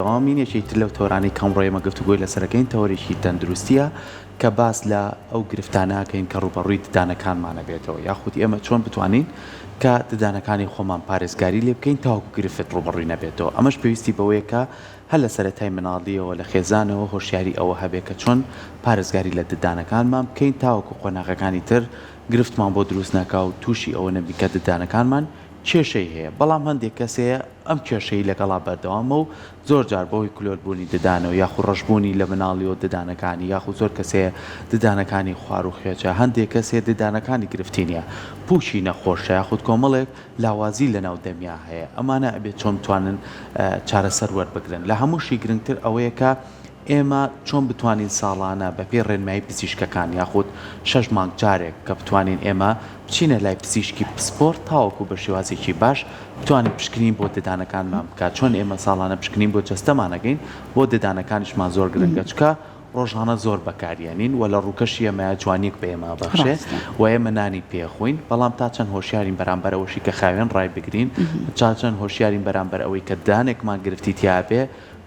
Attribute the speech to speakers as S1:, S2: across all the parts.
S1: بەردەوامینێکی تر لەو تۆرانی کەمڕۆیەمە گفتوگۆی لەسەرەکەین تەوەرێکی تەندروستیە کە باس لە ئەو گرفتانەکەین کە ڕوبەڕووی ددانەکانمانە بێتەوە یاخود ئێمە چۆن بتوانین کە ددانەکانی خۆمان پارێزگاری لێ بکەین تاوەکو گرفت ڕوبەڕووی نەبێتەوە ئەمەش پێویستی بەوەیە کە هەر لە سەرەتای مناڵیەوە لە خێزانەوە هۆشیاری ئەوە هەبێت کە چۆن پارێزگاری لە ددانەکانمان بکەین تاوەکو قۆناغەکانی تر گرفتمان بۆ دروست ناکا و تووشی ئەوە نەبی کە ددانەکانمان کێشەی هەیە بەڵام هەندێک کەسەیە ئەم کێشەی لەگەڵا بەردەوامە و زۆر جار بەوەی کلۆربوونی ددانەوە یاخود ڕەشبوونی لە مناڵیەوە ددانەکانی یاخود زۆر کەسەیە ددانەکانی خوار و خێچە هەندێک کەسێ ددانەکانی گرفتی نیە پوشی نەخۆشە یاخود کۆمەڵێک لاوازی لە ناو دەمیا هەیە ئەمانە ئەبێت چۆن بتوانن چارەسەر وەربگرن لە هەمووشی گرنگتر ئەوەیە کە ئێمە چۆن بتوانین ساڵانە بەپێ ڕێنمایی پزیشکەکان یاخود 6 مانگ جارێک کە بتوانین ئێمە بچینە لای پزیشکی پسپۆرت تاوەکو بە شێوازێکی باش بتوانین پشکنین بۆ ددانەکانمان بکات چۆن ئێمە ساڵانە پشکنین بۆ جەستەمانەگەین بۆ ددانەکانیشمان زۆر گرنگە چکە ڕۆژانە زۆر بەکاریێنین و لە ڕووکەشی ئەمە جوانیک بە ئێمە بەخشێ و ئێمە نانی پێخۆین بەڵام تا چەند هۆشیارین بەرامبەر ئەوەشی کە خاوێن ڕای بگرین چەند هۆشیارین بەرامبەر ئەوەی کە دانێکمان گرفتی تیاابێ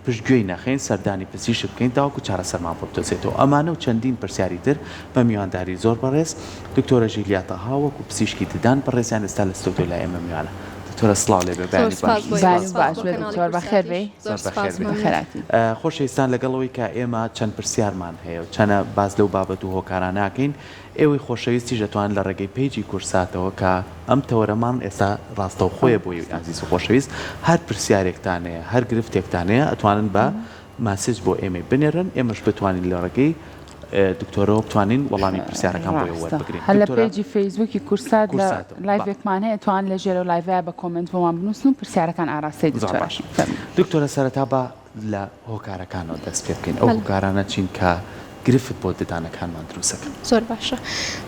S1: پشتگوێی نەخین سەردانی پزیشک بکەین تاوەکو چارەسەرمان بۆ بدۆزێتەوە ئەمانە و چەندین پرسیاری تر بە میوانداری زۆر بەڕێز دکتۆرە ژیلیا تەها وەکو پزیشکی ددان بەڕێزیان ئێستا لە ستۆدیۆ لای ئێمە میوانە دکتۆرە سڵاو لێ بێ خۆشەویستان لەگەڵەوەی کە ئێمە چەند پرسیارمان هەیە و چەنە باز لەو بابەت و هۆکاران ناکەین ئێوەی خۆشەویستی دەتوان لە ڕێگەی پیجی کورساتەوە کە ئەم تەوەرەمان ئێستا ڕاستەوخۆیە بۆی ئازیز و خۆشەویست هەر پرسیارێکتانەیە هەر گرفتێکتانەیە ئەتوانن بە ماسج بۆ ئێمە بنێرن ئێمەش بتوانین لە ڕێگەی دکتۆرەوە بتوانین وەڵامی پرسیارەکان بۆ وەربگرین
S2: هەر لە پیجی فەیسبووکی کورسات لایڤێکمان هەیە توان لە ژێرە لایڤە بە کۆمنت بۆمان بنووسن و پرسیارەکان ئاراستەی دکتۆرەش
S1: دکتۆرە سەرەتا بە لە هۆکارەکانەوە دەست پێ بکەین ئەو هۆکارانە چین کە گرفت بۆ ددانەکانمان دروستەکەن
S3: زۆر باشە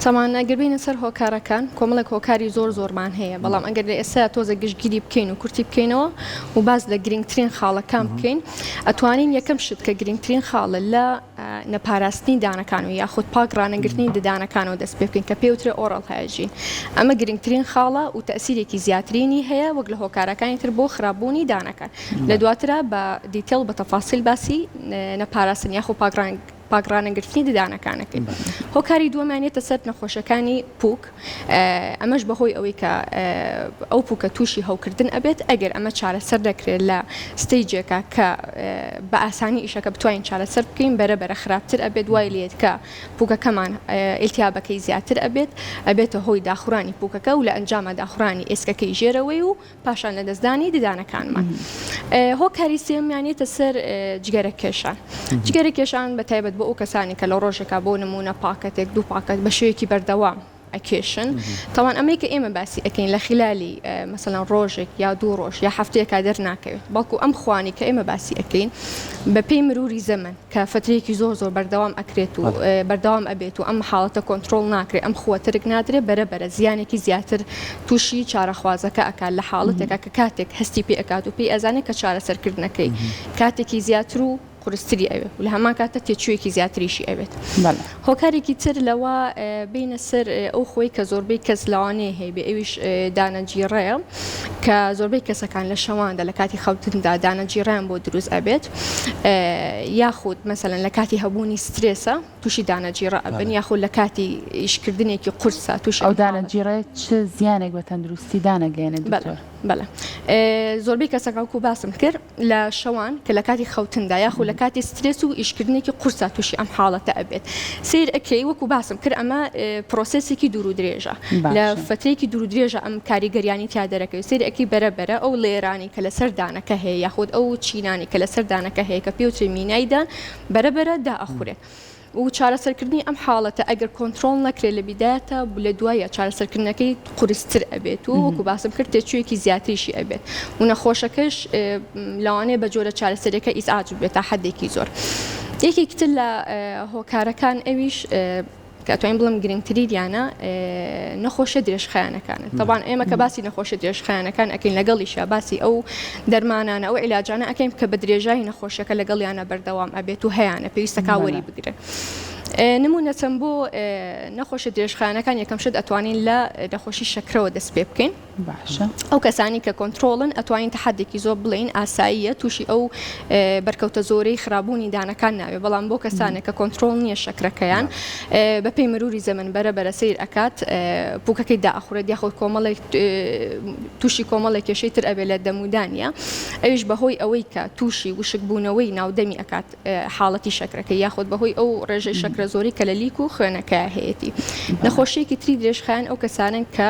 S3: چامان ئەگەربینە سەر هۆکارەکان کۆمەڵێک هۆکاری زۆرمان هەیە بەڵام ئەگەر لە ئێستا تۆزە گشتگیری بکەین و کورتی بکەینەوە و باز لە گرنگترین خاڵەکان بکەین ئەتوانین یەکەم شت کە گرنگترین خاڵە لە نەپاراستنی دانەکان و یاخود پاک ڕانەگرتنی ددانەکانەوە دەست پێ بکەین کە پێوترێ ئۆڕەڵ هایژین ئەمە گرنگترین خاڵە و تەسیرێکی زیاترینی هەیە وەک لە هۆکارەکانی تر بۆ خراپبوونی دانەکان لە دواترە بە دیتەڵ بە تەفاسیل باسی نەپاراستن یاخود پاگرانەگرتنی ددانەکانەکەین هۆکاری دووەمانێتە سەر نەخۆشەکانی پووک ئەمەش بەهۆی ئەوەی کە ئەو پووکە تووشی هەوکردن ئەبێت ئەگەر ئەمە چارەسەر دەکرێت لە ستەیجێکە کە بە ئاسانی ئیشەکە بتوانین چارەسەر بکەین بەرەبەرە خراپتر ئەبێت وای لێت کە پووکەکەمان ئیلتیابەکەی زیاتر ئەبێتە هۆی داخورانی پووکەکە و لە ئەنجامە داخورانی ئێسکەکەی ژێرەوەی و پاشان لە دەستدانی ددانەکانمان هۆکاری سێمیانێتە سەر جگەرە کێشان جگەرە کێشان بە تایبەت بۆ ئەو کەسانی کە لە ڕۆژێکا بۆ نمونە پاکەتێک دوو پاکەت بە شێوەیەکی بەردەوام ئەکێشن تاوان ئەمەی کە ئێمە باسی ئەەکەین لە خلالی مەسەڵەن ڕۆژێک یا دوو ڕۆژ یا هەفتەیەکا دەرناکەوێت بەڵکو ئەم خوانی کە ئێمە باسی ئەەکەین بە پێی مروری زەمن کە فترەیەکی زۆر بەردەوام ئەکرێت و بەردەوام ئەبێت و ئەم حاڵەتە کۆنتترۆل ناکرێت ئەم خوەترک نادرێت بەرەبەرە زیانێکی زیاتر تووشی چارەخوازەکە ئەکات لە حاڵەتێکە کە کاتێک هەستی پێ ئەکات و پێی ئەزانێت کە چارەسەرکردنەکەی کاتێکی زیاتر و قورستری ئەوێت و لە هەمان کاتە تێچوویەکی زیاتریشی ئەوێت هۆکارێکی تر لەوە بینە سەر ئەو خۆی کە زۆربەی کەس لەوانەیە هەیە بێ ئەویش دانەگیڕەیە کە زۆربەی کەسەکان لە شەواندا لە کاتی خەوتندا دانەگیڕیان بۆ دروست ئەبێت یاخود مەسەڵەن لە کاتی هەبوونی سترێسە تووشی دانەگیڕە ئەبن یاخود لە کاتی ئیشکردنێکی قورسە تووشی
S2: ئەو دانەگیڕێ چ زیانێک بە تەندروستی دانەگەێنێت
S3: بەڵێ زۆربەی کەسەکەوکو باسم کرد لە شەوان کە لە کاتی خەوتندا یاخود لە کاتی سترێس و ئیشکردنێکی قورسە تووشی ئەم حاڵەتە ئەبێت سیر ئەکەی وەکو باسم کرد ئەمە پرۆسسێکی دوور و درێژە لە فترەیەکی دوور و درێژە ئەم کاریگەریانی تیا دەرەکەوێت سیر ئەەکەی بەرەبەرە ئەو لێرانی کە لەسەر دانەکە هەیە یاخود ئەو چینانی کە لەسەر دانەکە هەیە کە پێوتری مینایدان بەرەبەرە دائەخورێت و چارەسەرکردنی ئەم حاڵەتە ئەگەر کۆنتترۆل نەکرێت لە بیدایەتە لە دوایە چارەسەرکردنەکەی قورستر ئەبێت و وەکو باسم کرد تێچوویەکی زیاتریشی ئەبێت و نەخۆشەکەش لەوانەیە بە جۆرە چارەسەرەکە ئیزعاج بێت تا حەدێکی زۆر یەکێکتر لە هۆکارەکان ئەویش کەتوانین بڵم گرنگتریانە نەخۆشە درێژخایانەکانن طبعاً ئێمە کە باسی نەخۆشە درێژخایانەکان ئەکەین لەگەڵیشە باسی ئەو دەرمانانە ئەو عیلاجانە ئەەکەین کە بە درێژایی نەخۆشیەکە لەگەڵیانە بەردەوام ئەبێت و هەیەە پێویستەکە وەری بگرێت نمونە چەند بۆ نەخۆشە درێژخایانەکان یەکەم شت ئەتوانین لە نەخۆشی شەکرەوە دەست پێ بکەین
S2: باشە
S3: ئەو کەسانی کە کۆنتترۆلن ئەتوانین تحدێکی زۆر بڵین ئاساییە تووشی ئەو بەرکەوتە زۆرەی خراببوونی دانەکان ناوێ بەڵام بۆ کەسانێک کە کۆنتترۆل نییە شەکرەکەیان بەپێی مروری زەمن بەرە سیر ئەکات پوکەکەی داخورێت یاخۆی کۆمەڵێک تووشی کۆمەڵێک کێشەی تر ئەبێ لە دەمودانە ئەوش بەهۆی ئەوەی کە تووشی وشکبوونەوەی ناودەمی ئەکات حاڵەتی شەکرەکەی یاخود بەهۆی ئەو ڕێژەی شەکرە زۆری کە لە لیک و خوێنەکە هەیەی نەخۆشیێکی تری درێژخایەن ئەو کەسانن کە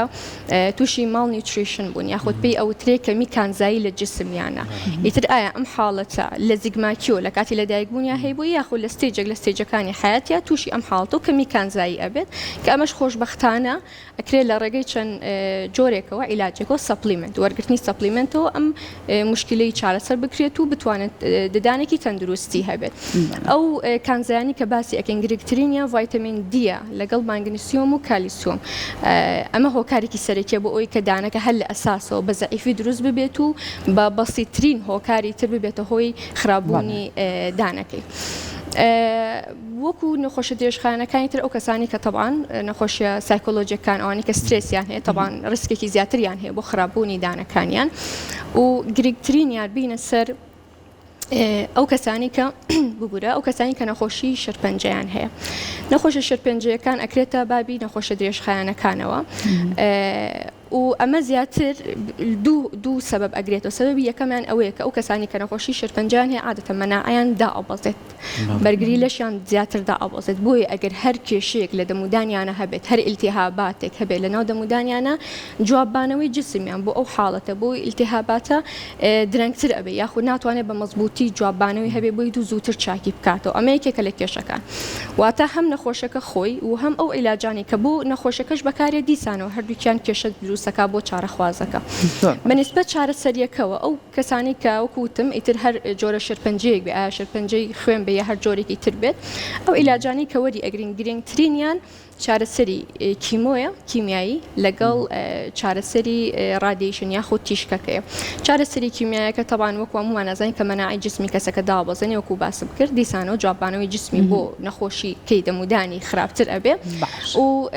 S3: تووشی ماڵ نیوتریشن بوون یاخود پێی ئەو ترێ کەمی کانزایی لە جسمیانە ئیتر ئایا ئەم حاڵەتە لە زیگماکیۆ لە کاتی لە دایکبوونیا هەیبوو یاخود لە ستێجێک لە ستێجەکانی حیاتیا تووشی ئەم حاڵەتە و کەمی کانزایی ئەبێت کە ئەمەش خۆشبەختانە ئەکرێت لە ڕێگەی چەند جۆرێکەوە عیلاجێکەوە سەپلیمنت وەرگرتنی سەپلیمنتەوە ئەم مشکلەی چارەسەر بکرێت و بتوانێت ددانێکی تەندروستی هەبێت ئەو کانزایانی کە باسی ئەکەن گرنگترینە ڤایتامین دیە لەگەڵ مانگنیسیۆم و کالیسیۆم ئەمە هۆکارێکی سەرەکیە بۆ ئەوی کە دانەکە هەر لە ئەساسەوە بە زەعیفی دروست ببێت و بە بەسیترین هۆکاری تر ببێتە هۆی خراببوونی دانەکەی. وەکو نەخۆشە درێژخانەکانی تر ئەو کەسانی کە تەبعاان نەخۆشیە سایکۆلۆجیەکان ئەوانی کە سترێسیان هەیە تەبعاان ڕسکێکی زیاتریان هەیە بۆ خراببوونی دانەکانیان و گرنگترینیان بینە سەر ئەو کەسانی کە ببوورە ئەو کەسانی کە نەخۆشی شەرپەنجەیان هەیە نەخۆشە شەرپەنجەکان ئەکرێتە بابی نەخۆشە درێژخایەنەکانەوە و ئەمە زیاتر دوو سبب ئەگرێتەوە سببی یەکەمیان ئەوەیە کە ئەو کەسانی کە نەخۆشی شەرپەنجیان هەیە عادەتە مەناعیان دائەبەزێت بەرگری لەشیان زیاتر دائەبەزێت بۆیە ئەگەر هەر کێشەیەک لە دەمودانیانە هەبێت هەر ئیلتیهاباتێک هەبێت لە ناو دەمودانیانە جواببانەوەی جسمیان بۆ ئەو حاڵەتە بۆی ئیلتیهاباتە درەنگتر ئەبێ یاخود ناتوانێت بە مەزبوطی جواببانەوەی هەبێ بۆی دوو زووتر چاکی بکاتەوە ئەمە یەکێکە لە کێشەکان واتە هەم نەخۆشەکە خۆی و هەم ئەو عیلاجانی کە بۆ نەخۆشەکەش بەکارێ دیسانەوە هەردووکیان کێشە دروستەکە بۆ چارەخوازەکە بەنسبەت چارەسەریەکەوە ئەو کەسانی کە وەکوتم ئیتر هەر جۆرە شەرپەنجەیەک بێ ئایا شەرپەنجەی خوێن بێ یا هەر جۆرێکی تر بێت ئەو عیلاجانی کە وەری ئەگرین گرنگترینیان چارەسەری کیمۆیە کیمیایی لەگەڵ چارەسەری ڕادیشن یاخود تیشکەکەیە چارەسەری کیمیایەکە تەبان وەکو هەمومان نازانین کە مەناعی جسمی کەسەکە دابەزێنێ وەکو باسم کرد دیسانەوە جواببانەوەی جسمی بۆ نەخۆشی کەی دەمودانی خراپتر ئەبێ و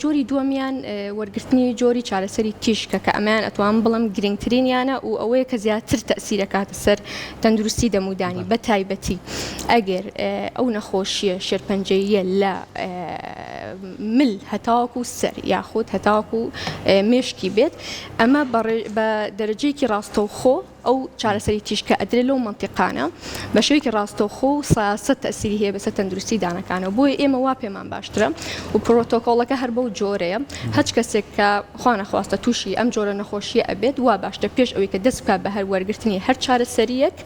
S3: جۆری دووەمیان وەرگرتنی جۆری چارەسەری تیشکە کە ئەمان ئەتوان بڵم گرنگترینیانە و ئەوەیە کە زیاتر تەسیرەکاتە سەر تەندروستی دەمودانی بە تایبەتی ئەگەر ئەو نەخۆشیە شێرپەنجەیە لە مل هەتاوەکو سەر یاخود هەتاوەکو مێشکی بێت ئەمە بە دەرەجەیەکی ڕاستەوخۆ ئەو چارەسەری تیشکە ئەدرێت لەو منتیقانە بە شێوەیەکی ڕاستەوخۆ و سیاسەت تەسیری هەیە بەسەر تەندروستی دانەکانەوە بۆیە ئێمە وا پێمان باشترە و پرۆتۆکۆڵەکە هەر بەو جۆرەیە هەچ کەسێک کە خوا نەخواستە تووشی ئەم جۆرە نەخۆشیە ئەبێت وا باشتە پێش ئەوەی کە دەست بکات بە هەر وەرگرتنی هەر چارەسەریەک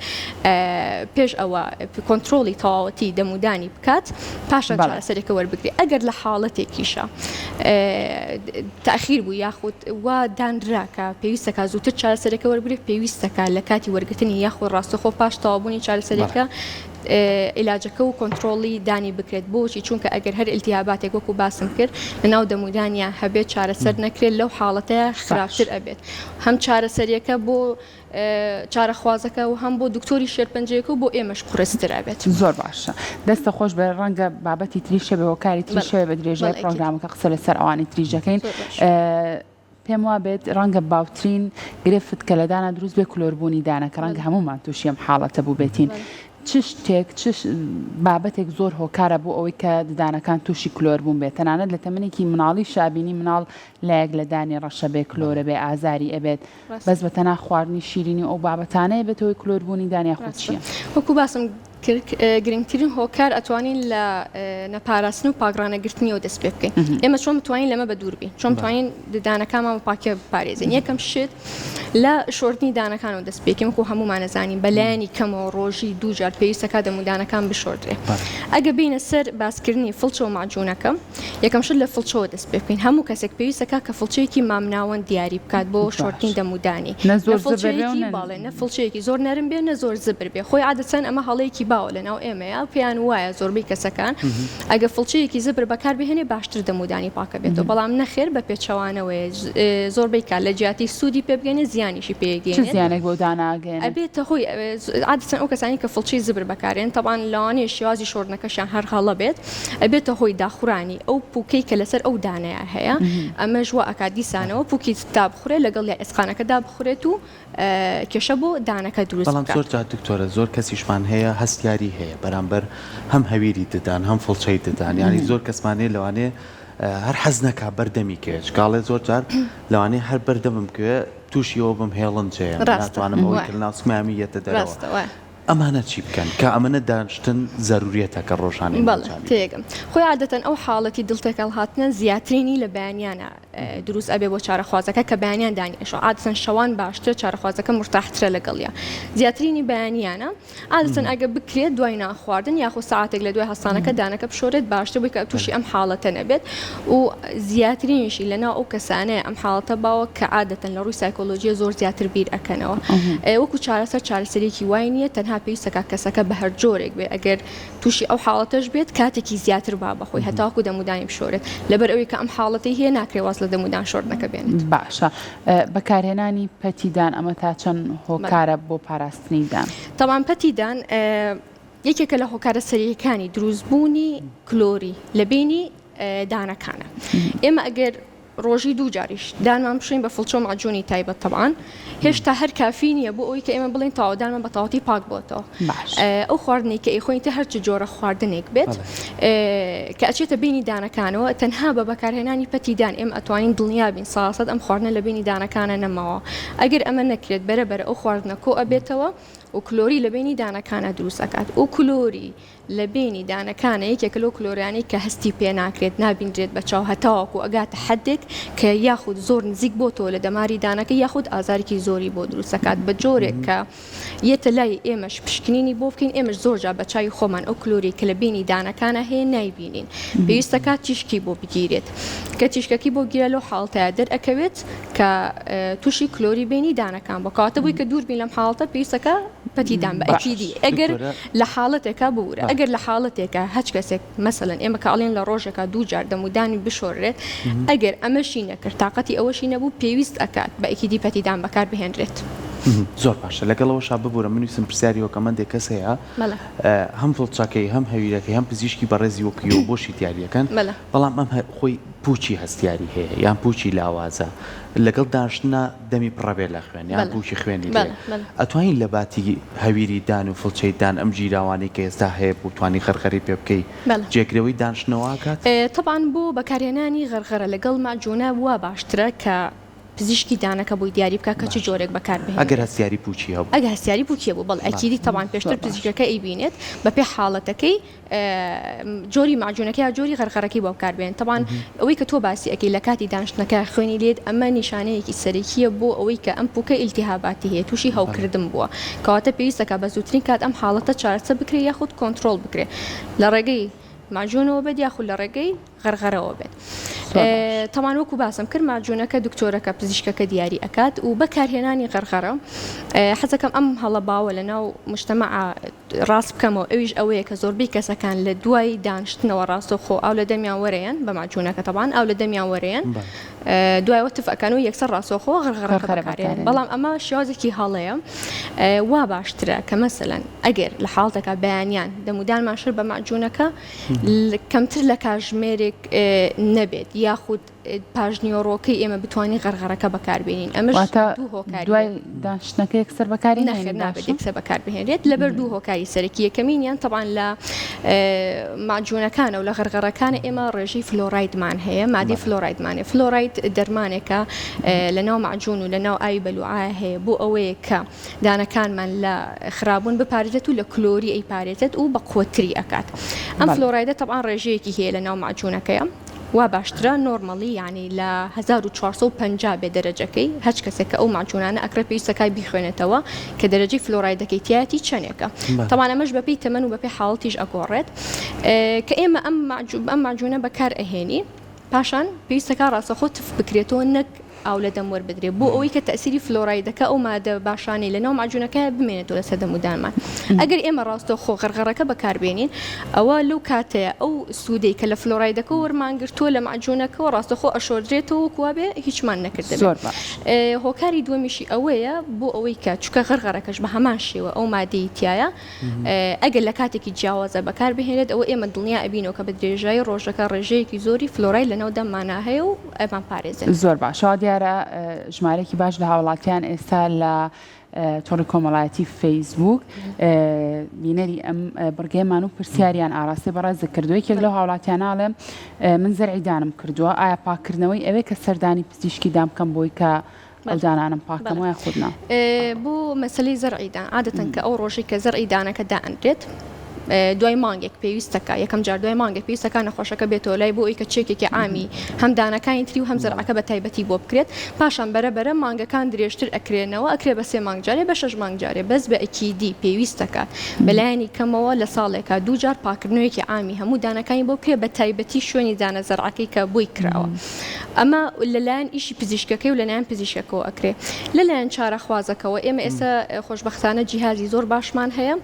S3: پێش ئەوە کۆنتترۆلی تەواوەتی دەمودانی بکات پاشان چارەسەرێکە وەربگری ئەگەر لە حاڵەتێکیشە تاخیر بوو یاخود وا دانراکە پێویستەکە زووتر چارەسەرێکە وەربگرێت پێویستەکە لە کاتی وەرگرتنی یاخود ڕاستەخۆ پاش تەوابوونی چارەسەرێکە عیلاجەکە و کۆنتترۆلی دانی بکرێت بۆچی چونکە ئەگەر هەر ئیلتیهاباتێک وەکو باسم کرد لە ناو دەمودانیا هەبێت چارەسەر نەکرێت لەو حاڵەتەیە خراپتر ئەبێت هەم چارەسەریەکە بۆ چارەخوازەکە و هەم بۆ دکتۆری شێرپەنجەیەکە و بۆ ئێمەش قورستر ئەبێت
S2: زۆر باشە دەستە خۆش بە ڕەنگە بابەتی تریشە بە هۆکاری تریشە بە درێژای پرۆگرامەکە قسە لەسەر ئەوانی تریژەکەین پێم وا بێت ڕەنگە باوترین گرفت کە لەدانە دروست بێ کلۆربوونی دانەکە ڕەنگە هەمومان تووشی ئەم حاڵەتە بوو بێتین چ شتێک بابەتێک زۆر هۆکارە بۆ ئەوەی کە ددانەکان تووشی کلۆر بوون بێت تەنانەت لە تەمەنێکی مناڵی شابینی مناڵ لایەک لە دانی ڕەشە بێ کلۆرە بێ ئازاری ئەبێت بەس بە تەنها خواردنی شیرینی ئەو بابەتانەیە بێتەوەی کلۆربوونی دانیا خۆ چییە
S3: وەکو باسم گرنگترین هۆکار ئەتوانین لە نەپاراستن و پاگرانەگرتنیەوە دەست پێ بکەین ئێمە چۆن بتوانین لەمە بە دووربین چۆن بتوانین ددانەکانمان پاکە بپارێزین یەکەم شت لە شۆردنی دانەکانەوە دەست پێکەین وەکو هەمومان نەزانین بەلایەنی کەمەوە ڕۆژی دووجار پێویستەکە دەمودانەکان بشۆردرێ ئەگە بینە سەر باسکردنی فڵچە و ماجوونەکە یەکەم شت لە فڵچەوە دەست پێ بکەین هەموو کەسێک پێویستەکە کە فڵچەیەکی مامناوەند دیاری بکات بۆ شۆردنی دەمودانی نە فڵچەیەکی زۆر نەرم بێ نە زۆر زبر بێ خۆی عادەتەن ئەمە هەڵەیەکی باوە لەناو ئێمەیە پێیان وایە زۆربەی کەسەکان ئەگە فڵچەیەکی زبر بەکار بهێنێ باشتر دەمودانی پاکە بێتەوە بەڵام نەخێر بە پێچەوانەوەی زۆربەی کار لە جیاتی سوودی پێ بگەنێ زیانیشی پێگەێنێت
S2: زیانێک بۆ داناگەێن
S3: ئەبێتە هۆی عادەتەن ئەو کەسانی کە فڵچەی زبر بەکارێن تەبان لەوانەیە شێوازی شۆردنەکەشیان هەر هەڵە بێت ئەبێتە هۆی داخورانی ئەو پوکەی کە لەسەر ئەو دانەیە هەیە ئەمە ژوە ئەکادیسانەوە پوکی دابخورێت لەگەڵ یا ئێسقانەکەدا بخورێت و کێشە بۆ دانەکە دروست
S1: بەڵام زۆر جار دکتۆرە زۆر کەسیشمان هەیە هەستیاری هەیە بەرامبەر هەم هەویری ددان هەم فڵچەی ددان ینی زۆر کەسمانەیە لەوانەیە هەر حەز نەکا بەردەمی کێچ کاڵێ زۆر جار لەوانەیە هەر بەردەمم کوێ تووشی ئەوە بم هێڵن جەیە ناتوانم ئەوەی کردناسمامی یەتە دەرەوە ئەمانە چی بکەن کە ئەمەنە دانیشتن ضرورەتە کە ڕۆژانەی
S3: تێگەم خۆی عادەتەن ئەو حاڵەتی دڵتێکەڵ هاتنە زیاترینی لە بەیانیانە دروست ئەبێ بۆ چارەخوازەکە کە بەیانیان دانیێشە عادەتەن شەوان باشتر چارەخوازەکە مرتاحترە لەگەڵیە زیاترینی بەیانیانە عادەتەن ئەگە بکرێت دوای ناخواردن یاخۆ ساعتێک لە دوای هەستانەکە دانەکە بشۆرێت باشتر بووی کە تووشی ئەم حاڵەتە نەبێت و زیاترینشی لەناو ئەو کەسانەیە ئەم حاڵەتە باوە کە عادەتەن لە ڕووی سایکۆلۆژیە زۆر زیاتر بیر ئەکەنەوە وەکو چارەسەر چارەسەرێکی وای نییە تەنها پێویستە کەسەکە بە هەر جۆرێک بێ ئەگەر تووشی ئەو حاڵەتەش بێت کاتێکی زیاتر با بەخۆی هەتاکو دەمودانی بشۆرێت لەبەر ئەوەی کە ئەم حاڵەتی هەیە ناکرێواز لە دەمودان شۆردنەکە بێنێت
S2: باشە بەکارهێنانی پەتیدان ئەمە تا چەند هۆکارە بۆ پاراستنیدان
S3: تەمان پەتیدان یەکێکە لە هۆکارە سەرریەکانی دروستبوونی کلۆری لە بینی دانەکانە ئێمە ئەگەر ڕۆژی دوو جاریش دانمان بشین بە فڵچۆ ماجۆنی تایبەت تەبان هێشتا هەر کافی نییە بۆ ئەوی کە ئێمە بڵین تاوادانمان بە تەواوەتی پاک بۆتەوە ئەو خواردنێک کە ئەیخۆینتە هەرچی جۆرە خواردنێک بێت کە ئەچێتە بینی دانەکانەوە تەنها بە بەکارهێنانی پەتیدان ئێمە ئەتوانین دڵنیابین ساسەد ئەم خواردنە لە بینی دانەکانە نەماوە ئەگەر ئەمە نەکرێت بەرەبەر ئەو خواردنە کۆ ئەبێتەوە و کلۆری لە بینی دانەکانە دروست ئەکات و کلۆری لە بینی دانەکانە یەکێکە لەو کلۆریانی کە هەستی پێ ناکرێت نابینرێت بە چاو هەتاوەکو ئەگاتە حدێک کە یاخود زۆر نزیک بۆ تۆ لە دەماری دانەکە یاخود ئازارێکی زۆری بۆ دروست ئەکات بە جۆرێک کە یەتە لای ئێمەش پشکنینی بۆ بکەین ئێمەش زۆرجار بە چاوی خۆمان ئەو کلۆری کە لە بینی دانەکانە هەیە نایبینین پێویستە کات تیشکی بۆ بگیرێت کە تیشکەکی بۆ گیرە لەو حاڵەتەیە دەرئەکەوێت کە تووشی کلۆری بینی دانەکان بۆ کاتە بووی کە دووربین لەم حاڵەتە پێویستەکە پەتیدان بە ئەکیدی ئەگەر لە حاڵەتێکە بورە ئەگەر لە حاڵەتێکە هەچ کەسێک مەسەلەن ئێمە کاڵێن لە ڕۆژێکە دوو جار دەمودانی بشۆرێت ئەگەر ئەمەشی نەکرد تااقەتی ئەوەشی نەبوو پێویست ئەکات بە ئەکیدی پەتیدان بەکار بهێنرێت
S1: زۆر باشە لەگەڵەوەشا ببوورە منویسم پرسیاریەوە مندێک کەس هەیە هەم فڵچاکەی هەم هەویرەکەی هەم پزیشکی بەڕێزی وەکیەوە بۆشی دیاریەکەن بەڵام ئەم خۆی پوچی هەستیاری هەیە یان پوچی لاوازە لەگەڵ داشتنا دەمی پڕەبێ لە خوێن یان پوچی خوێنی ئەتوانین لە باتی هەویری دان و فڵچەی دان ئەم جیراوانی کە ئێستا هەیە بتوانی غەرغەری پێ بکەی جێگرەوەی دانشتنەوە کات
S3: تەبان بۆ بەکارهێنانی غەرغەرە لەگەڵ ماجوونە وا باشترە کە پزیشکی دانەکە بۆی دیاری بکە کە چ جۆرێک بەکاربێت
S1: ئەگەر هەستیاری پوچی هەبوو
S3: ئەگە هەستیاری پوچیە بوو بەڵ ئەکیدی تەوان پێشتر پزیشکەکە ئەیبینێت بە پێ حاڵەتەکەی جۆری ماجوونەکە یا جۆری غەرغەرەکەی بۆ بکاربێن تەوان ئەوەی کە تۆ باسی ئەەکەی لە کاتی دانیشتنەکە خوێنی لێت ئەمە نیشانەیەکی سەرەکیە بۆ ئەوەی کە ئەم پوکە ئیلتیهاباتی هەیە تووشی هەوکردن بووە کەواتە پێویستەکە بە زووترین کات ئەم حاڵەتە چارەسە بکرێت یاخود کۆنتترۆل بکرێت لە ڕێگەی ماجوونەوە بێت یاخود لە ڕێگەی غەرغەرەوە بێت تەمان وەکو باسم کرد ماجوونەکە دکتۆرەکە پزیشکەکە دیاری ئەکات و بەکارهێنانی غەرغەرە حەزەکەم ئەم هەڵە باوە لە ناو مجتەمع ڕاست بکەمەوە ئەویش ئەوەیە کە زۆربەی کەسەکان لە دوای دانیشتنەوە ڕاستەخۆ ئاو لە دەمیان وەرەیەن بە ماجوونەکە تەبان ئاو لە دەمیان وەرەیەن دوایەوە تفەکەن و یەکسەر ڕاستەخۆ غەرغەرەکە بەکارێن بەڵام ئەمە شێوازێکی هەڵەیە وا باشترە کە مەسەلەن ئەگەر لە حاڵەتەکە بەیانیان دەمودانمان شر بە ماجوونەکە کەمتر لە کاژمێرێک نەبێت یاخود پاژنیۆڕۆکەی ئێمە بتوانین غەرغەرەکە بەکاربێنین ئەمەش دوو هۆکاری
S2: دوای دانیشتنەکە یەکسەر بەکاری
S3: نابێت یەکسەر بەکاربهێنرێت لەبەر دوو هۆکاری سەرەکی یەکەمینیان تەبان لە ماجوونەکانە و لە غەرغەرەکانە ئێمە ڕێژەی فلۆرایدمان هەیە مادی فلۆرایدمانێ فلۆراید دەرمانێکە لە ناو ماجوون و لە ناو ئاوی بەلوعا هەیە بۆ ئەوەیە کە دانەکانمان لە خرابوون بپارێزێت و لە کلۆری ئەیپارێزێت و بە قوتری ئەکات ئەم فلۆرایدە تەبان ڕێژەیەکی هەیە لە ناو ماجوونەکەیە وا باشترە نۆرمەلی ینی لە 1450 بێ دەرەجەکەی هەچ کەسێک کە ئەو ماجوونانە ئەکرە پێویستەکەی بیخوێنێتەوە کە دەرەجەی فلۆرایدەکەی تایەتی چەندێکە تەوانە ئەمەش بەپێی تەمەن و بەپێی حاڵەتیش ئەگۆڕێت کە ئێمە ئەم ماجوونە بەکار ئەهێنی پاشان پێویستەکە ڕاستەخۆ تف بکرێتەوە نەک ئاو لە دەم وەربدرێت بۆ ئەوەی کە تەسیری فلۆرایدەکە ئەو مادە باشانەی لەناو معجونەکە بمێنێتەوە لەسەر دەمودانمان ئەگەر ئێمە ڕاستەوخۆ غەرغەڕەکە بەکاربێنین ئەوە لەو کاتەیە ئەو سوودەی کە لە فلۆرایدەکە وەرمانگرتووە لە معجونەکەەوە ڕاستەخۆ ئەشۆدرێتەوە کوابێ هیچمان نەکردێت هۆکاری دووەمیشی ئەوەیە بۆ ئەوەی کە چکە غەرغەڕەکەش بە هەمان شێوە ئەو مادەی تایە ئەگەر لە کاتێکی جیاوازە بەکاربهێنێت ئەوە ئێمە دڵنیا ئەبینەوە کە بە درێژایی ڕۆژەکە ڕێژەیەکی زۆری فلۆرای لەناو دەممانە هەیە و ئەمان پارێزن
S2: زۆر باشەوە دیارە ژمارەی باش لە هاوڵاتیان ئێستا لە تۆڕی کۆمەڵایەتی فەیسبوک بینەری ئەم بڕگەیمان و پرسیاریان ئاراستەی بەڕێز کردووە یەکێک لەو هاوڵاتیاناڵێ من زەرعیدانم کردووە ئایا پاکردنەوەی ئەوەی کە سەردانی پزیشکی دام بکەم بۆی کە ئەو دانانم پاکەم وایە خودنا
S3: بۆ مەسلەی زەرعیدان عادەتەن کە ئەو ڕۆژی کە زەرعیدانەکە دائەنرێت دوای مانگێک پێویستەکە یەکەم جار دوای مانگێک پێویستەکە نەخۆشەکە بێتەوە لای بۆ ئەوی کە چێکێکی عامی هەم دانەکانی تری و هەم زەرعەکە بە تایبەتی بۆ بکرێت پاشان بەرەبەرە مانگەکان درێژتر ئەکرێنەوە ئەکرێ بە 3 مانگ جارێ بە 6 مانگ جارێ بەس بە ئەکیدی پێویستەکە بەلایانی کەمەوە لە ساڵێکە دوو جار پاکردنەوەیەکی عامی هەموو دانەکانی بۆ بکرێت بە تایبەتی شوێنی دانە زەرعەکەی کە بۆی کراوە ئەمە لەلایەن ئیشی پزیشکەکەی و لەلایەن پزیشکەکەەوە ئەکرێ لەلایەن چارەخوازەکەەوە ئێمە ئێستا خۆشبەختانە جیهازی زۆر باشمان هەیە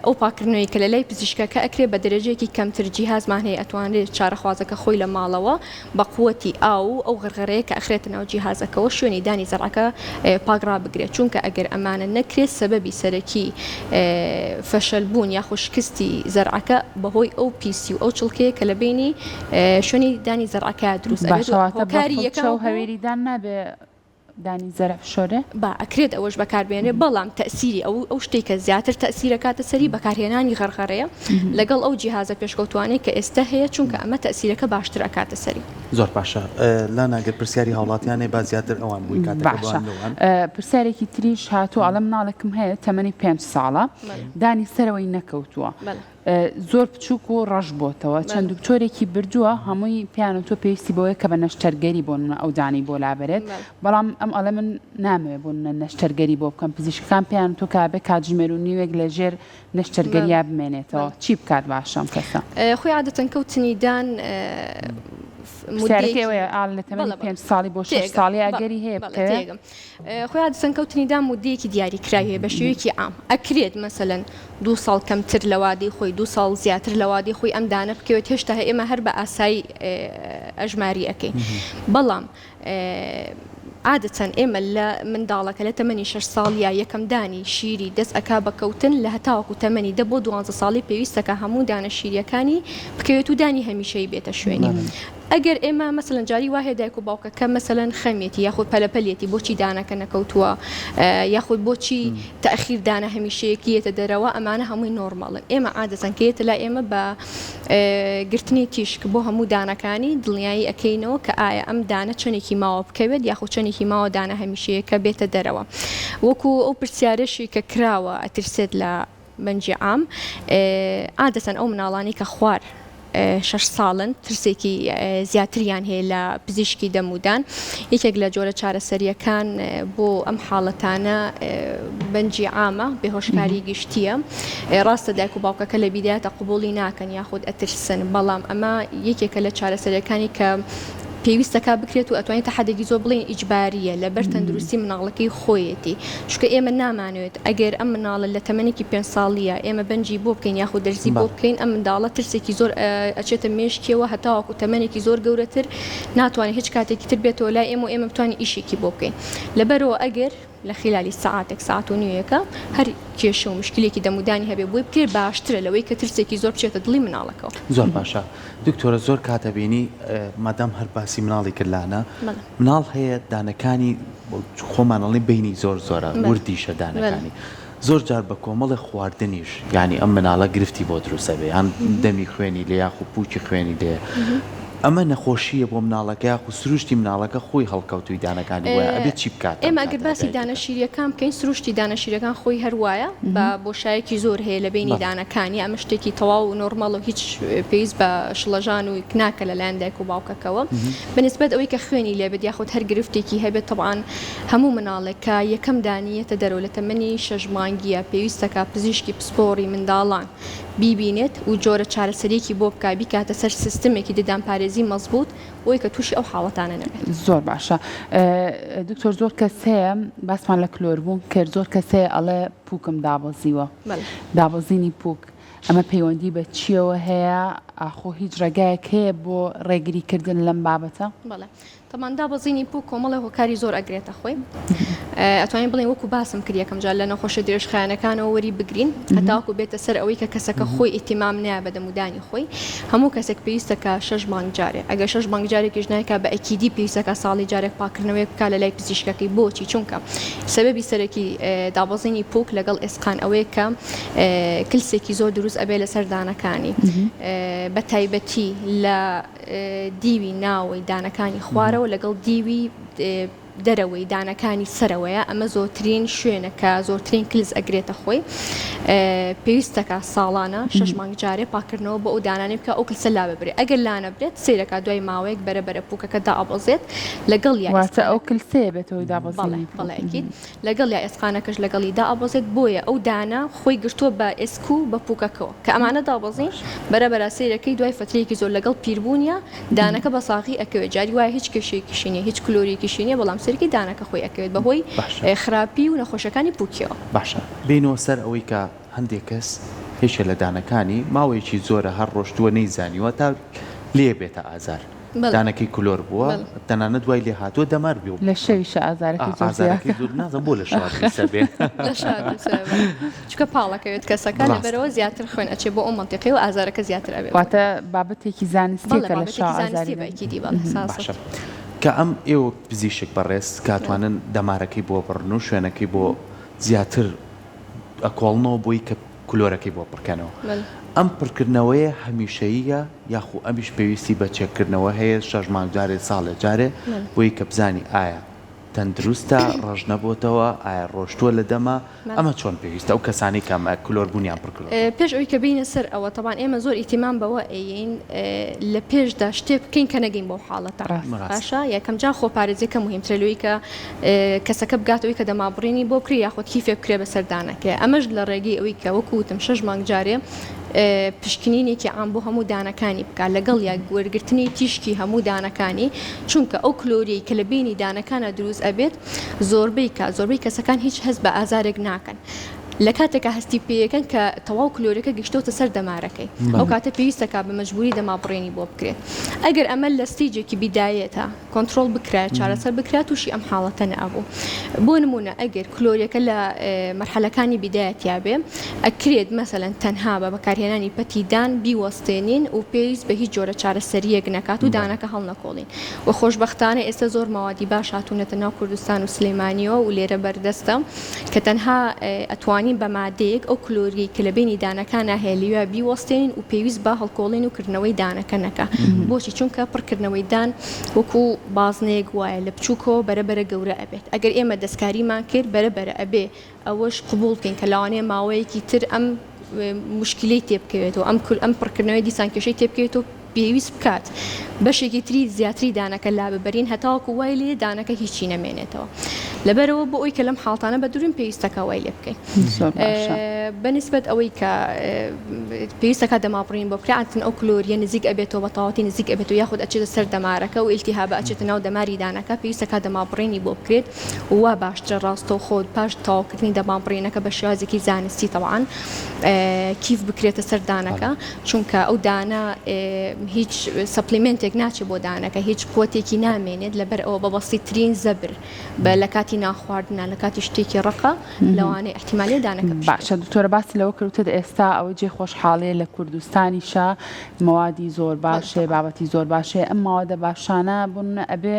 S3: ئەو پاکردنەوەی کە لە لای پزیشکەکە ئەکرێ بە دەرەجەیەکی کەمتر جیهازمان هەیە ئەتوانێت چارەخوازەکە خۆی لە ماڵەوە بە قووەتی ئاو ئەو غەرغەرەیە کە ئەخرێتەوە جیهازەکەەوە شوێنی دانی زەرعەکە پاگرا بگرێت چونکە ئەگەر ئەمانە نەکرێت سەبەبی سەرەکی فەشەلبوون یا خوشکستی زەرعەکە بەهۆی ئەو پیسی و ئەو چڵکەیە کە لە بینی شوێنی دانی زەرعەکە دروست
S2: هۆکاری یەکەم هەوێریدان نابێ دانی زەرع شۆرە
S3: با ئەکرێت ئەوەش بەکاربێنێ بەڵام تەسیری ئەو شتێک کە زیاتر تەسیرە کاتە سەری بەکارهێنانی غەرغەرەیە لەگەڵ ئەو جیهازە پێشکەوتوانەی کە ئێستا هەیە چونکە ئەمە تەسیرەکە باشتر ئەکاتە سەری
S1: زۆر باشە لا ناگەر پرسیاری هاوڵاتیانێ با زیاتر ئەوان بووی
S2: باشە پرسیارێکی تریش هاتوو ئەڵم ناڵێکم هەیە تەمەنی 5 ساڵە دانی سەرەوەی نەکەوتووە زۆر بچووک و ڕەش بۆتەوە چەند دکتۆرێکی بردووە هەمووی پیان و تۆ پێویستی بۆیە کە بە نەشتەرگەری بۆن ئەو دانی بۆ لابرێت بەڵام ئەم ئەڵە من نامەوێت بۆن نەشتەرگەری بۆ بکەم پزیشکەکان پیان تو کابێ کاتژمێر و نیوێک لەژێر نەشتەرگەریا بمێنێتەوە چی بکات باشەم کەسە
S3: خۆی عادەتەن کەوتنی دان
S2: لە تەمەنی 5 ساڵی بۆ 6 ساڵی ئەگەری هەیە
S3: خۆی عادەتەن کەوتنیدا مودەیەکی دیاریکراوی بە شێوەیەکی عام ئەکرێت مەسەلەن 2 ساڵ کەمتر لە وادی خۆی 2 ساڵ زیاتر لە وادی خۆی ئەم دانە بکەوێت هێشتا ئێمە هەر بە ئاسایی ئەژماری ئەەکەین بەڵام عادەتەن ئێمە لە منداڵەکە لە تەمەنی 6 ساڵ یا یەکەم دانی شیری دەست ئەکا بەکەوتن لە هەتاوەکو تەمەنی 10 بۆ 12 ساڵی پێویستەکە هەموو دانە شیریەکانی بکەوێت و دانی هەمیشەی بێتە شوێنی ئەگەر ئێمە مەسەلەن جاری وایە دایک و باوکەکە مەسەلەن خەمێتی یاخود پەلەپەلێتی بۆچی دانەکە نەکەوتووە یاخود بۆچی تەخیر دانە هەمیشەیەکیەتە دەرەوە ئەمانە هەمووی نۆرماڵن ئێمە عادەتەن کێتە لا ئێمە بە گرتنی تیشک بۆ هەموو دانەکانی دڵنیایی ئەەکەینەوە کە ئایا ئەم دانە چەندێکی ماوە بکەوێت یاخود چەندێکی ماوە دانە هەمیشەیەکە بێتە دەرەوە وەکو ئەو پرسیارەشی کە کراوە ئەترسێت لە بەنجی عام عادەتەن ئەو مناڵانی کە خوار 6 ساڵن ترسێکی زیاتریان هەیە لە پزیشکی دەمودان یەکێک لە جۆرە چارەسەریەکان بۆ ئەم حاڵەتانە بەنجی عامە بێهۆشکاری گشتیە ڕاستە دایک و باوکەکە لە بیدایەتە قبوڵی ناکەن یاخود ئەترسن بەڵام ئەمە یەکێکە لە چارەسەریەکانی کە پێویستەکە بکرێت و ئەتوانێت حدێکی زۆر بڵێن ئیجباریە لەبەر تەندروستی مناڵەکەی خۆیەتی چونکە ئێمە نامانوێت ئەگەر ئەم مناڵە لە تەمەنێکی 5 ساڵیە ئێمە بەنجی بۆ بکەین یاخود دەرزی بۆ بکەین ئەم منداڵە ترسێکی زۆر ئەچێتە مێشکیەوە هەتاوەکو تەمەنێکی زۆر گەورەتر ناتوانێت هیچ کاتێکی تر بێتەوە لای ئێمە و ئێمە بتوانین ئیشێکی بۆ بکەین لەبەرەوە ئەگەر لە خلالی ساعاتێک ساعت و نیوەکە هەر کێشە و مشکلێکی دەمودانی هەبێ بۆی بکرێت باشترە لەوەی کە ترسێکی زۆر بچێتە دڵی مناڵەکەەوە
S1: زۆر باشە دکتۆرە زۆر کاتە بینی مادام هەر باسی مناڵی کردلانە مناڵ هەیە دانەکانی خۆمانەڵی بینی زۆر زۆرە وردیشە دانەکانی زۆر جار بە کۆمەڵی خواردنیش یعنی ئەم مناڵە گرفتی بۆ دروستە بێ یان دەمی خوێنی لێ یاخو پوچی خوێنی لێ ئەمە نەخۆشیە بۆ مناڵەکە یاخو سروشتی مناڵەکە خۆی هەڵکەوتوی دانەکانی وایە ئەبێت چی بکات
S3: ئێمە ئەگەر باسی دانەشیریەکان بکەین سروشتی دانەشیرەکان خۆی هەروایە بە بۆشایەکی زۆر هەیە لە بینی دانەکانی ئەمە شتێکی تەواو و نۆرماڵ و هیچ پێویست بە شڵەژان و کناکە لەلایەن دایک و باوکەکەەوە بەنسبەت ئەوەی کە خوێنی لێبێت یاخود هەر گرفتێکی هەبێت طبعاً هەموو مناڵێکە یەکەم دانیەتە دەرەوە لە تەمەنی 6 مانگیە پێویستەکە پزیشکی پسپۆڕی منداڵان بیبینێت و جۆرە چارەسەرێکی بۆ بکای بیکاتە سەر سیستمێکی ددانپارێزی مەزبوط بۆی کە تووشی ئەو حاڵەتانە نەبێت.
S2: زۆر باشە. دکتۆر زۆر کەسەیە باسمان لە کلۆربوون کرد، زۆر کەسەیە ئەڵێ پووکم دابەزیوە، دابەزینی پووک ئەمە پەیوەندی بە چیەوە هەیە؟ ئاخۆ هیچ ڕێگایەک هەیە بۆ ڕێگریکردن لەم بابەتە؟
S3: بەڵێ تەمان دابەزینی پووک کۆمەڵی هۆکاری زۆر ئەگرێتە خۆی، ئەتوانین بڵێن وەکو باسم کرد یەکەم جار لە نەخۆشە درێژخایەنەکانەوە وەری بگرین هەتاوەکو بێتە سەر ئەوەی کە کەسەکە خۆی ئیتیمام نایە بە دەمودانی خۆی. هەموو کەسێک پێویستە کە 6 مانگ جارێ، ئەگەر 6 مانگ جارێکیش نایکە بە ئەکیدی پێویستەکە ساڵی جارێک پاکردنەوەی بکات لە لای پزیشکەکەی. بۆچی؟ چونکە سەبەبی سەرەکی دابەزینی پووک لەگەڵ ئێسقان ئەوەیە کە کلسێکی زۆر دروست ئەبێ لەسەر دانەکانی، بە تایبەتی لە دیوی ناوەی دانەکانی خوارەوە لەگەڵ دیوی دەرەوەی دانەکانی سەرەوەیە. ئەمە زۆرترین شوێنە کە زۆرترین کلز ئەگرێتە خۆی. پێویستەکە ساڵانە 6 مانگ جارێ پاکردنەوە بۆ ئەو دانانەی بکە ئەو کلسە لا ببرێت. ئەگەر لا نەبرێت سیرەکە دوای ماوەیەک بەرەبەرە پووکەکە دابەزێت لەگەڵ
S2: واتە ئەو کلسەیە بێتەوەی دابەزینی.
S3: بەڵێکیت لەگەڵ یا ئێسقانەکەش لەگەڵی دابەزێت بۆیە ئەو دانە خۆی گرتووە بە ئێسک و بە پووکەکەەوە کە ئەمانە دابەزین بەرەبەرە سیرەکەی دوای فترەیەکی زۆر لەگەڵ پیربوونیە دانەکە بە ساغی ئەکەوێت. جاری وایە هیچ کێشەیەکیشی نیە، هیچ کلۆریەکیشی نیە، بەڵام سەرکی دانەکە خۆی ئەکەوێت بەهۆی خراپی و نەخۆشەکانی پووکیەوە.
S1: باشە بینەوە سەر ئەوەی کە هەندێک کەس هێشە لە دانەکانی ماوەیەکی زۆرە هەر ڕۆشتووە نەیزانیوە تا لێ بێتە ئازار. دانەکەی کلۆر بووە تەنانەت دوای لێ هاتووە دەمار بێ
S2: لە شەویشە ئازارەکەی
S1: زۆر نازم بۆ لە شوارسەبێ
S3: چکە پاڵەکەوێت کەسەکە لەبەرەوە زیاتر خوێن ئەچێ بۆ ئەو منتیقی و ئازارەکە زیاتر ئەبێت.
S2: واتە بابەتێکی زانستیەکە لە شەو ئازاری
S1: کە ئەم ئێوە پزیشک بەڕێز کاتوانن دەمارەکەی بۆ بڕن و شوێنەکەی بۆ زیاتر ئەکۆڵنەوە بۆی کە کلۆرەکەی بۆ پڕکەنەوە. ئەم پڕکردنەوەیە هەمیشەییە یاخو ئەمیش پێویستی بە چێکردنەوە هەیە 6 مانگ جارێ ساڵە جارێ بۆی کە بزانی ئایا تەندروستە ڕژ نەبووتەوە ئایا ڕۆشتووە لە دەما ئەمە چۆن پێویستە ئەو کەسانی کەم کلۆربوونیان پڕکردن.
S3: پێش ئەوی کە بینە سەر ئەوە تەبان ئێمە زۆر ئیتیمان بەوە ئەین لە پێشدا شتێک بکەین کە نەگەین بۆ حاڵەتە باشە. یەکەم جار خۆپارێزیەکە مهمترەوەی کە کەسەکە بگاتەوەی کە دەمابڕینی بۆ بکری یاخود کیفێ بکرێ بە سەردانەکە. ئەمەش لە ڕێگەی ئەوەی کە وەکوتم 6 مانگ جارێ پشکنینێکی عام بۆ هەموو دانەکانی بکات لەگەڵ یا گوەرگرتنی تیشکی هەموو دانەکانی، چونکە ئەو کلۆری کە لە بینی دانەکانە دروست ئەبێت زۆربەی کەسەکان هیچ هەست بە ئازارێک ناکەن. لە کاتێکە هەستی پێیەکەن کە تەواو کلۆریەکە گشتوتە سەر دەمارەکەی ئەو کاتە پێویستەکە بە مەجبوری دەمابڕێنی بۆ بکرێت. ئەگەر ئەمە لە ستیجێکی بیدایەتە کۆنتترۆل بکرێت چارەسەر بکرێت تووشی ئەم حاڵەتە نەبوو. بۆ نمونە ئەگەر کلۆریەکە لە مەرحەلەکانی بیدایەتیا بێ ئەکرێت مەسەلەن تەنها بە بەکارهێنانی پەتیدان بیوەستێنین و پێویست بە هیچ جۆرە چارەسەریەک نەکات و دانەکە هەڵ نەکۆڵین. و خۆشبەختانە ئێستا زۆر ماوادی باش هاتوونەتە ناو کوردستان و سلێمانیەوە و لێرە بەردەستە کە تەنها ئەتوانین بە مادەیەک ئەو کلۆری کە لە بینی دانەکانە هێلیوە بیوەستێنین و پێویست بە هەڵکۆڵین و کردنەوەی دانەکە نەکە. بۆچی؟ چونکە پڕکردنەوەی دان وەکو بازنەیەک وایە لە بچووکەوە بەرەبەرە گەورە ئەبێت. ئەگەر ئێمە دەستکاریمان کرد بەرەبەرە ئەبێ ئەوەش قبول بکەین کە لەوانەیە ماوەیەکی تر ئەم مشکلەی تێبکەوێتەوە ئەم پڕکردنەوەی دیسان کێشەی تێبکەوێتەوە پێویست بکات بەشێکی تری زیاتری دانەکە لا ببەرین هەتاوەکو وای لێ دانەکە هیچی نەمێنێتەوە. لەبەرەوە بۆ ئەوی کە لەم حاڵتانە بە دوورین پێویستەکە وای لێ بکەین. بەنسبەت ئەوەی کە پێویستەکە دەمابڕین بۆ بکرێتن ئەو کلۆریە نزیک ئەبێتەوە بە تەواوەتی نزیک ئەبێتەوە یاخود ئەچێتە سەر دەمارەکە و ئیلتیهاب ئەچێتە ناو دەماری دانەکە پێویستەکە دەمابڕێنی بۆ بکرێت وا باشترە ڕاستەو خۆت پاش تەواوکردنی دەمابڕێنەکە بە شێوازێکی زانستی تەواان کیف بکرێتە سەر دانەکە چونکە ئەو دانە هیچ سپلیمنتێک ناچێت بۆ دانەکە هیچ قوتێکی نامێنێت لەبەر ئەوە بە بەسیترین زەبر بە لە کاتی ناخواردنە لە کاتی شتێکی ڕقە لەوانەیە احتیمالی دانەکە
S2: باشە. دکتۆرە باسی لەوە کردوتە ئێستا ئەوە جێ خۆشحاڵەیە لە کوردستانیشە موادی زۆر باشێ بابەتی زۆر باشێ ئەم ماوەدە باشانە بوون ئەبێ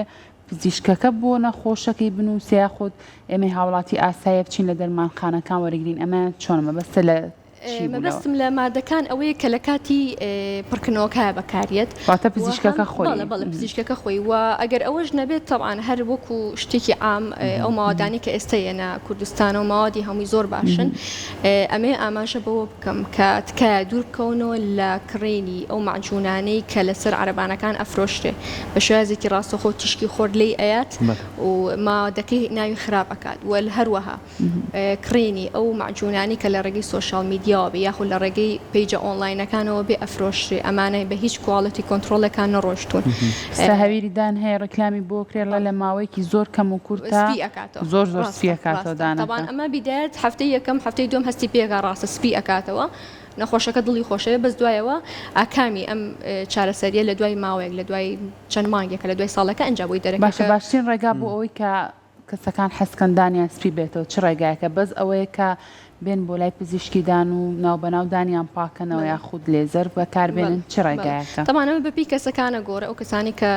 S2: پزیشکەکە بۆ نەخۆشەکەی بنووسیا خۆت ئێمە هاوڵاتی ئاسایە بچین لە دەرمانخانەکان وەرەگرین ئەمە چۆنمە بەستە لە
S3: مەبەستم لە مادەکان ئەوەیە کە لە کاتی پڕکردنەوەکە بەکارێت
S2: واتە پزیشکەکە خۆی
S3: بەڵێ پزیشکەکە خۆی و ئەگەر ئەوەش نەبێت تەبعاان هەر وەکو شتێکی عام ئەو ماوەدانی کە ئێستا ێنە کوردستان و ماوادی هەمووی زۆر باشن ئەمێ ئاماژە بەوە بکەم کە تکایە دوور بکەونەوە لە کڕێنی ئەو معجونانەی کە لەسەر عەرەبانەکان ئەفرۆشتێ بە شێوازێکی ڕاستەخۆ تیشکی خۆر لێی ئەیات و مادەکەی ناوی خراپ ئەکات وە هەروەها کڕێنی ئەو معجونانی کە لە ڕێگەی سۆشیال میدیا دزراوە بێ یاخود لە ڕێگەی پیجە ئۆنلاینەکانەوە بێ ئەفرۆشرێ ئەمانە بە هیچ کوالەتی کۆنتترۆلەکان نەڕۆشتون
S2: هەویریدان هەیە ڕکلامی بۆ کرێڵە لە ماوەیەکی زۆر کەم و کورتە زۆر زۆر سپی ئەکاتەوە
S3: طبعاً ئەمە بیدایەت هەفتەی یەکەم هەفتەی دوم هەستی پێگا ڕاستە سپی ئەکاتەوە نەخۆشەکە دڵی خۆشەوە بەس دوایەوە ئاکامی ئەم چارەسەریە لە دوای ماوەیەک لە دوای چەند مانگێکە لە دوای ساڵەکە ئەنجابووی دەرەکە
S2: باشترین ڕێگا بۆ ئەوەی کە کەسەکان حەسکەندانیان سپی بێتەوە چ ڕێگایەکە بەس ئەوەیە کە بێن بۆ لای پزیشکیدان و ناوبەناودانیان پاکەنەوە یاخود لێزەر بەکاربێنن چ ڕێگایەکە
S3: تەمانەوە بەپی کەسەکانە گۆرە ئەو کەسانی کە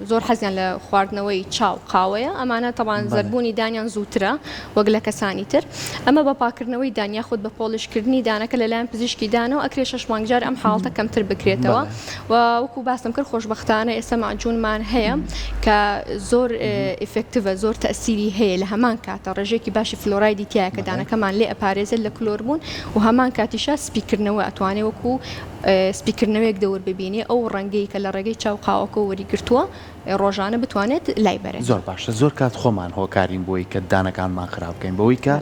S3: زۆر حەزیان لە خواردنەوەی چاو قاوەیە ئەمانە تەمان زەربوونی دانیان زووترە وەک لە کەسانی تر ئەمە بە پاکردنەوەی دانیا خود بە پۆلیشکردنی دانەکە لەلایەن پزیشکی دانەوە ئەکرێ 6 مانگجار ئەم حاڵتە کەمتر بکرێتەوە و وەکو باسم کرد خۆشبەختانە ئێستا ماجوونمان هەیە کە زۆر ئفکتیڤە زۆر تەسیری هەیە لە هەمان کاتە ڕێژێکی باشی فلۆرایدی تایە کە دانەکەمان لێ ئەپارێزێت لە کلۆربوون و هەمان کاتیشە سپیکردنەوە ئەتوانێت وەکو سپیکردنەوەیەک دەور ببینێ ئەو ڕەنگەی کە لە ڕێگەی چاو قاوەکە وەریگرتووە ڕۆژانە بتوانێت لای بەرێت
S1: زۆر باشە زۆر کات خۆمان هۆکارین بۆی کە دانەکانمان خراپ بکەین بەوەی کە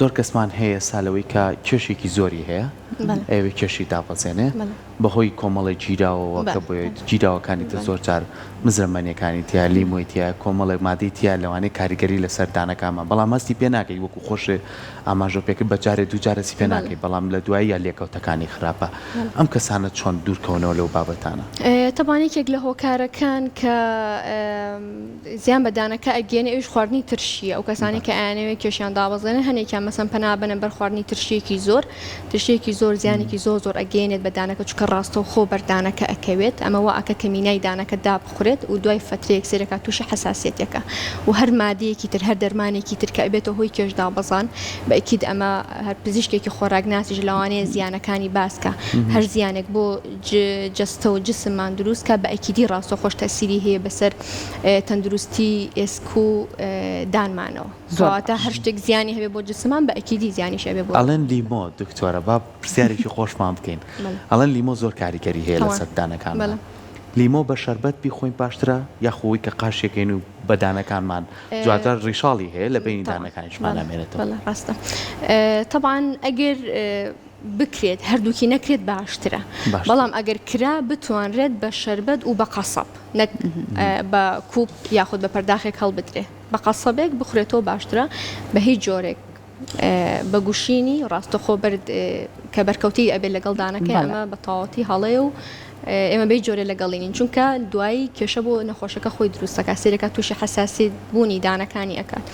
S1: زۆر کەسمان هەیە سالەوەی کە کێشێکی زۆری هەیە ئەوێ کێشی دابەزێنێ بەهۆی کۆمەڵی جیراوەوە کە بۆیێت جیراوەکانی تر زۆر جار مزرمەنیەکانی تیا لیمۆی تیا کۆمەڵێک مادەی تیا لەوانەیە کاریگەری لە سەردانەکانمان بەڵام هەستی پێ ناکەی وەکو خۆشێ ئاماژۆ پێکرد بەجارێ دووجارەسی پێ ناکەی بەڵام لە دوای یا لێکەوتەکانی خراپە ئەم کەسانە چۆن دوورکەونەوە لەو بابەتانە
S3: تەبانێکێک لە هۆکارەکان کە زیان بەدانەکە ئەگەێنێ ئەوش خواردنی ترشیە ئەو کەسانی کە ئاەوەی کێشیان دابەزێنە هەنێکیان مەسەن پەنابەنە بەر خواردنی ترشیەکی زۆر ترشیەکی زۆر زیانێکی زۆر ئەگەێنێت بەدانەکە چکە ڕاستە و خۆ بەردانەکە ئەکەوێت ئەمەوە ئەکە کەمینای دانەکە دابخورێت و دوای فترەیەک سێرەکە تووشە حساسیتەکە و هەر مادەیەکی تر هەر دەرمانێکی تر کە ئەبێتە هۆی کێشدا بەزان بەئکید ئەمە هەر پزیشکێکی خۆراکناسیش لەوانەیە زیانەکانی باسکە هەر زیانێک بۆ جستە و جسممان دروستکە بە ئەکیدی ڕاستە خۆش تەسیری هەیە بەسەر تەندروستی ئێسک و دانمانەوە زۆواتە هەر شتێک زیانی هەبێ بۆ جسممان بە ئەکیدی زیانیش هەبێ بۆ
S1: ئەڵێن لیمۆ دکتۆرە با پرسیارێکی خۆشمان بکەین ئەڵێن لیمۆ زۆر کاریگەری هەیە لە سەردانەکان لیمۆ بە شەربەت بیخۆین باشترە یا خۆی کە قاشێکین و بەدانەکانمان جواتر ڕیشاڵی هەیە لە بینی دانەکانیشمان نامێنێتەوە
S3: ڕاستە طبعاً ئەگەر بکرێت هەردووکی نەکرێت باشترە بەڵام ئەگەر کرا بتوانرێت بە شەربەت و بە قەسەب بە کووب یاخود بە پەرداخێک هەڵبدرێ بە قەسەبێک بخورێتەوە باشترە بە هیچ جۆرێک بە گوشینی ڕاستەخۆ بەرد کە بەرکەوتی ئەبێت لەگەڵ دانەکەی ئەمە بە تاواتی هەڵەیە و ئێمە بەی جۆرە لەگەڵینین چونکە دوایی کێشە بۆ نەخۆشەکە خۆی دروستەکە سێرەکە تووشی حساسی بوونی دانەکانی ئەکات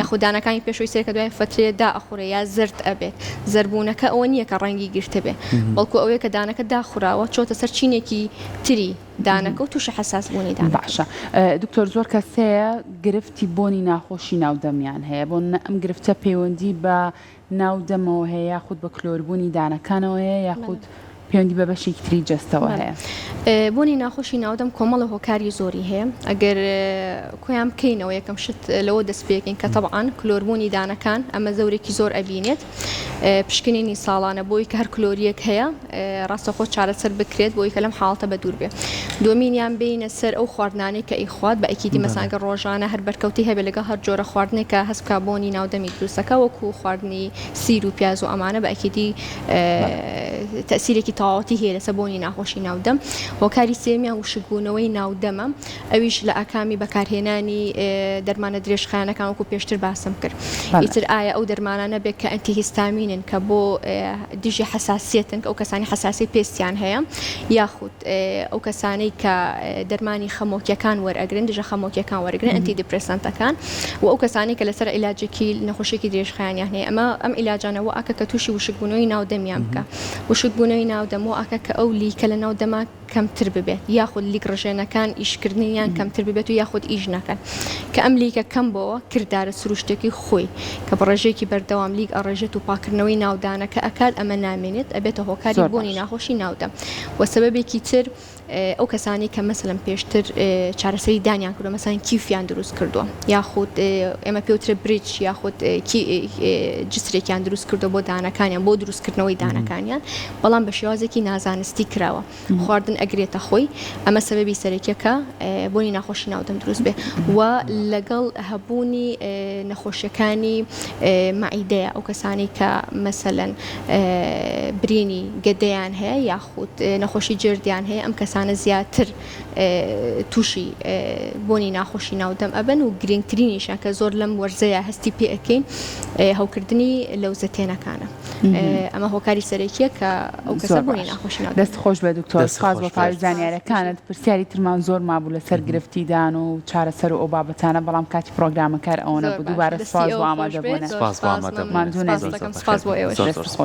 S3: یاخود دانەکانی پێشەوەی سێرەکە دوای فترێدا ئەخورێ یا زرد ئەبێت زەربوونەکە ئەوە نییە کە ڕەنگی گرتە بێ بەڵکو ئەوەیە کە دانەکە داخوراوە چۆتە سەر چینێکی تری دانەکە و تووشە حساس بوونی دانە
S2: باشە دکتۆر زۆر کەسەیە گرفتی بۆنی ناخۆشی ناودەمیان هەیە بۆ ئەم گرفتە پەیوەندی بە ناودەمەوە هەیە یاخود بە کلۆربوونی دانەکانەوە هەیە یاخود پەیوەندی بە بەشێکی تری جەستەوە هەیە
S3: بۆنی ناخۆشی ناودەم کۆمەڵە هۆکاری زۆری هەیە ئەگەر کۆیان بکەینەوە یەکەم شت لەوە دەست پێکەین کە تەبعاً کلۆربوونی دانەکان ئەمە زەورێکی زۆر ئەبینێت پشکنینی ساڵانە بۆی کە هەر کلۆریەک هەیە ڕاستەخۆ چارەسەر بکرێت بۆی کە لەم حاڵتە بە دوور بێ دومینیان بینە سەر ئەو خواردنانەی کە ئیخوات بە ئەکیدی مەسانگە ڕۆژانە هەر بەرکەوتی هەبێت لەگەڵ هەر جۆرە خواردنێکە هەستکە بۆنی ناودەمی دروستەکە وەکو خواردنی سیر و پیاز و ئەمانە بە ئەکیدی تەسیرێکی تەواوەتی هەیە لەسەر بۆنی ناخۆشی ناودەم هۆکاری سێمیان وشکبوونەوەی ناودەمە ئەویش لە ئاکامی بەکارهێنانی دەرمانە درێژخایەنەکان وەکو پێشتر باسم کرد ئیتر ئایا ئەو دەرمانانە بێت کە ئەنتیهیستامینن کە بۆ دژی حساسیەتن کە ئەو کەسانی حساسی پێستیان هەیە یاخود ئەو کەسانەی کە دەرمانی خەمۆکیەکان وەرئەگرن دژە خەمۆکیەکان وەرەگرن ئەنتی دیپرسەنتەکان و ئەو کەسانی کە لەسەر عیلاجێکی نەخۆشیێکی درێژخایەنیان هەیە ئەم عیلاجانەوە ئاکە کە تووشی وشکبوونەوەی ناودەمیان بکە وشکبوونەوەی ناودەمەوە ئاکە کە ئەو لیکە لە ناودەما کەمتر ببێت یاخود لیک ڕژێنەکان ئیشکردنیان کەمتر ببێت و یاخود ئیش نەکەن کە ئەم لیکە کەم بەوە کردارە سروشتێکی خۆی کە بە ڕێژێکی بەردەوام لیک ئەڕێژێت و پاکردنەوەی ناودانەکە ئەکات ئەمە نامێنێت ئەبێتە هۆکاری بۆنی ناخۆشی ناودەم و سەبەبێکی تر ئەو کەسانی کە مەسەلەن پێشتر چارەسەری دانیان کردو مەسەن کیفیان دروست کردووە یاخود ئێمە پێوترە بریج یاخود جسرێکیان دروست کردو بۆ دانەکانیان بۆ دروستکردنەوەی دانەکانیان بەڵام بە شێوازێکی نازانستی کراوە خواردن ئەگرێتە خۆی ئەمە سەبەبی سەرەکیەکە بۆنی ناخۆشی ناودەم دروست بێ و لەگەڵ هەبوونی نەخۆشیەکانی مەعیدەیە ئەو کەسانی کە مەسەلەن برینی گەدەیان هەیە یاخود نەخۆشی جردیان هەیە ئەم کەسانە زیاتر تووشی بۆنی ناخۆشی ناودەم ئەبن و گرنگترینیشان کە زۆر لەم وەرزەیە هەستی پێ ئەەکەین هەوکردنی لەوزەتێنەکانە ئەمە هۆکاری سەرەکیە کە ئەو کەسە بۆنی ناخۆشی ناودەم.
S2: دەست خۆش بێ دکتۆر، سپاس بۆ پاریزانیارەکانت. پرسیاری ترمان زۆر مابوو لەسەر گرفتیدان و چارەسەر و ئەو بابەتانە، بەڵام کاتی پرۆگرامەکە ئەوەنە بوو. دووبارە سپاس بۆ ئامادەبوونە.
S1: سپاس بۆ ئامادەبوونە.
S2: ماندوو نەبێت.
S3: سپاس بۆ ئێوەش.